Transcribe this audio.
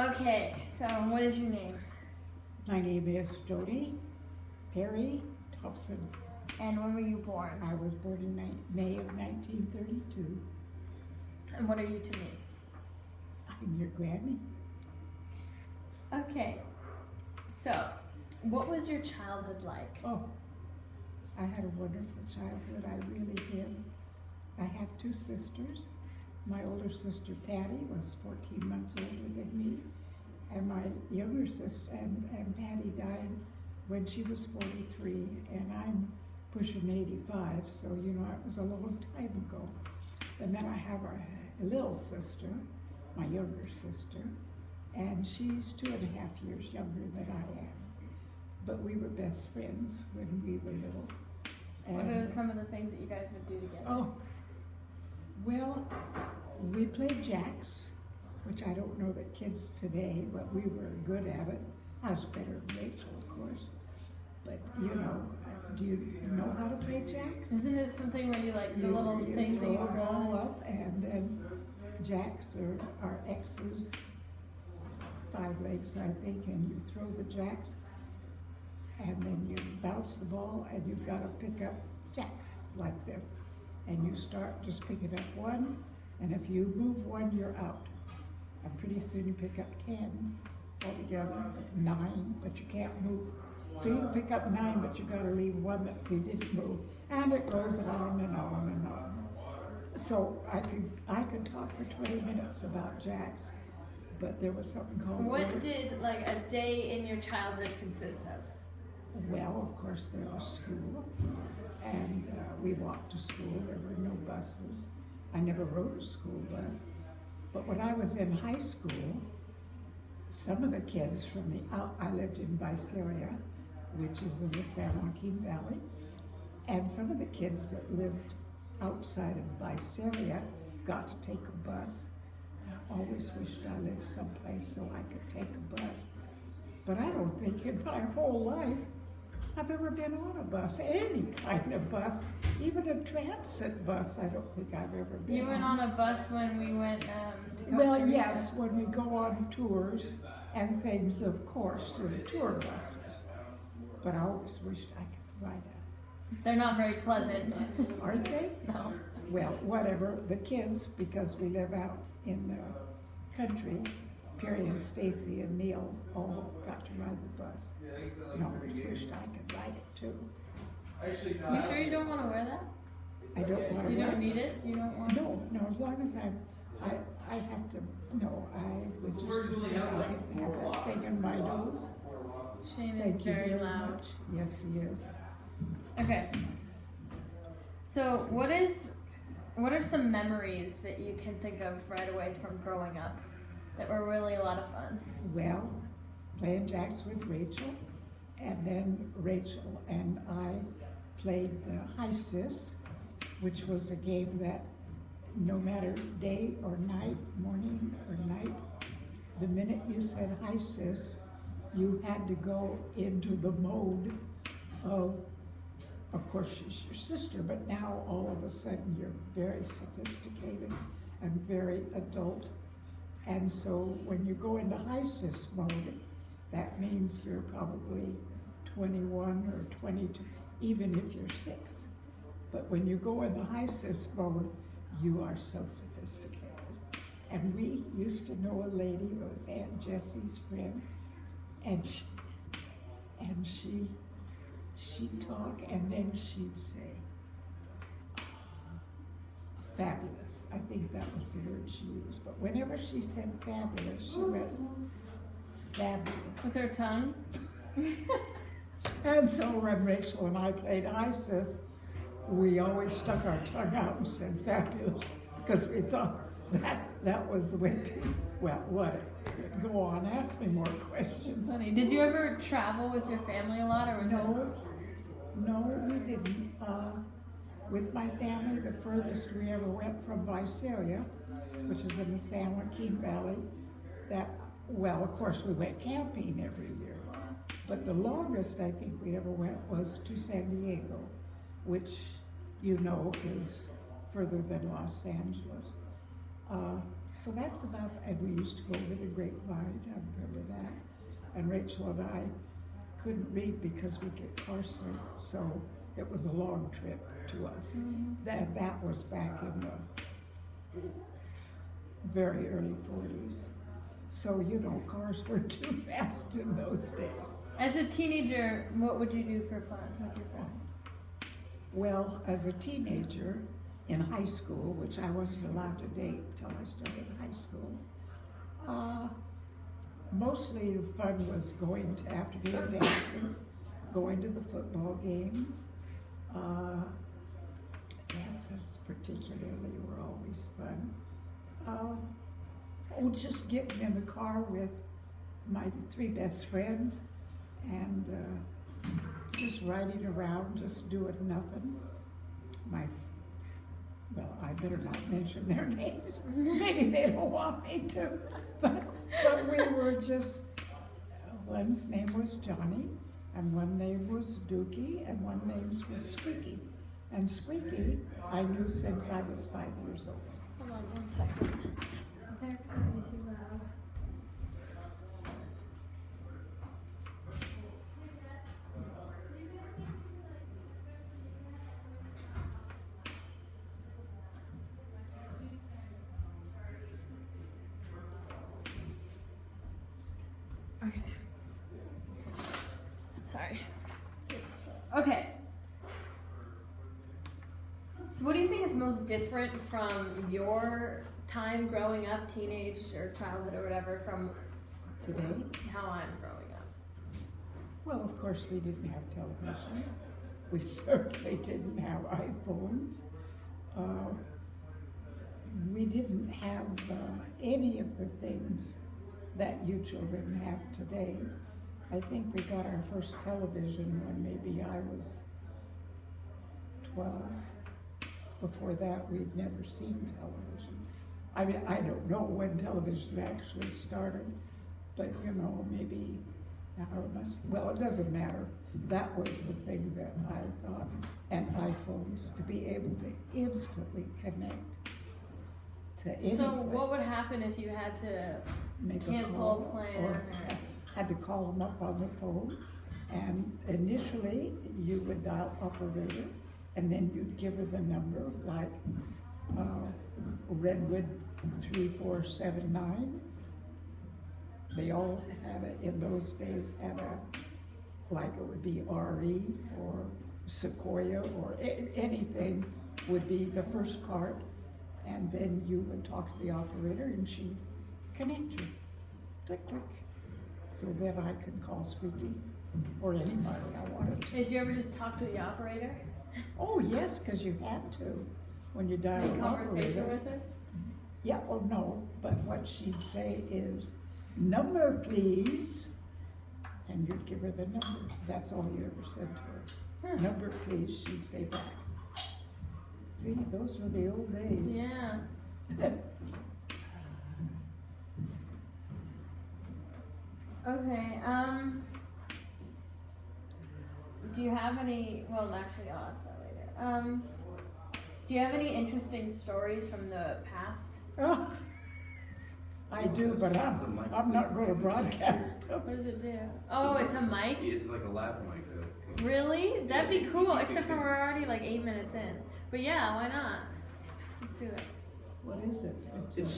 Okay, so what is your name? My name is Jody Perry Thompson. And when were you born? I was born in May of 1932. And what are you to me? I'm your Grammy. Okay, so what was your childhood like? Oh, I had a wonderful childhood. I really did. I have two sisters. My older sister Patty was 14 months older than me, and my younger sister and Patty died when she was 43, and I'm pushing 85, so you know it was a long time ago. And then I have a little sister, my younger sister, and she's 2.5 years younger than I am. But we were best friends when we were little. What are some of the things that you guys would do together? Oh, well, we played jacks, which I don't know that kids today, but we were good at it. I was better than Rachel, of course. But you know, do you know how to play jacks? Isn't it something where you like the little things that you throw throw all up, and then jacks are X's, 5 legs I think, and you throw the jacks, and then you bounce the ball, and you've got to pick up jacks like this. And you start just picking up one, and if you move one, you're out. And pretty soon you pick up 10 altogether, 9, but you can't move. So you can pick up 9, but you got to leave one that you didn't move. And it goes on and on and on. So I could talk for 20 minutes about jacks, but there was something called... What did like a day in your childhood consist of? Well, of course, there was school, and we walked to school. There were no buses. I never rode a school bus. But when I was in high school, some of the kids from I lived in Visalia, which is in the San Joaquin Valley, and some of the kids that lived outside of Visalia got to take a bus. I always wished I lived someplace so I could take a bus. But I don't think in my whole life I've ever been on a bus, any kind of bus, even a transit bus. I don't think I've ever been. You went on a bus when we went to Costa Well, Rica. yes, when we go on tours and things, of course, the tour buses. But I always wished I could ride They're not very pleasant. a aren't they? No. Well, whatever. The kids, because we live out in the country, Perry and Stacy and Neil all got to ride the bus. And I always wished I could ride it too. You sure you don't want to wear that? I don't want to. You don't need it? You don't want No, as long as I have to, no, I would just assume I didn't have that thing in my nose. Shane is Thank you very very loud. much. Yes, he is. Okay. So what are some memories that you can think of right away from growing up that were really a lot of fun? Well, playing jacks with Rachel, and then Rachel and I played the high sis, which was a game that no matter day or night, morning or night, the minute you said high sis, you had to go into the mode of course she's your sister, but now all of a sudden you're very sophisticated and very adult. And so when you go into high sis mode, that means you're probably 21 or 22, even if you're 6. But when you go into high sis mode, you are so sophisticated. And we used to know a lady who was Aunt Jessie's friend, and she'd talk, and then she'd say, fabulous. I think that was the word she used. But whenever she said fabulous, she meant fabulous. With her tongue? And so when Rachel and I played ISIS, we always stuck our tongue out and said fabulous, because we thought that was the way people, well, whatever. Go on, ask me more questions. That's funny. Did you ever travel with your family a lot, or was No, we didn't. With my family, the furthest we ever went from Visalia, which is in the San Joaquin Valley, well, of course, we went camping every year. But the longest I think we ever went was to San Diego, which you know is further than Los Angeles. So that's about, and we used to go over the grapevine, I remember that. And Rachel and I couldn't read because we get car sick, so it was a long trip to us. That was back in the very early 40s. So, you know, cars were too fast in those days. As a teenager, what would you do for fun with your friends? Well, as a teenager in high school, which I wasn't allowed to date until I started high school, mostly the fun was going to after-game dances, going to the football games. Dances particularly were always fun. Just getting in the car with my 3 best friends and just riding around, just doing nothing. Well, I better not mention their names. Maybe they don't want me to. But we were just, one's name was Johnny, and one name was Dookie, and one name was Squeaky. And Squeaky, I knew since I was 5 years old. Hold on 1 second. They're kind of too loud. Okay. Sorry. Okay. So what do you think is most different from your time growing up, teenage or childhood or whatever, from Today? how I'm growing up? Well, of course, we didn't have television. We certainly didn't have iPhones. We didn't have any of the things that you children have today. I think we got our first television when maybe I was 12. Before that, we'd never seen television. I mean, I don't know when television actually started, but you know, maybe well, it doesn't matter. That was the thing that I thought, and iPhones, to be able to instantly connect to any So place. what would happen if you had to Make cancel a call, plan? or had to call them up on the phone, and initially you would dial operator, and then you'd give her the number, like Redwood 3479. They all had in those days had like it would be RE or Sequoia or anything would be the first part, and then you would talk to the operator and she'd connect you. Click, click. So then I could call Squeaky or anybody I wanted to. Did you ever just talk to the operator? Oh, yes, because you had to when you dialed Make conversation operator. with her? Yeah, well, no, but what she'd say is, number, please. And you'd give her the number. That's all you ever said to her. Number, please, she'd say back. See, those were the old days. Yeah. Okay, do you have any, well, actually, I'll ask that later. Do you have any interesting stories from the past? Oh, I do, but I'm not going to broadcast them. What does it do? Oh, it's a mic? It's like a lav mic. Really? That'd be cool, except for we're already like 8 minutes in. But yeah, why not? Let's do it. What is it? It's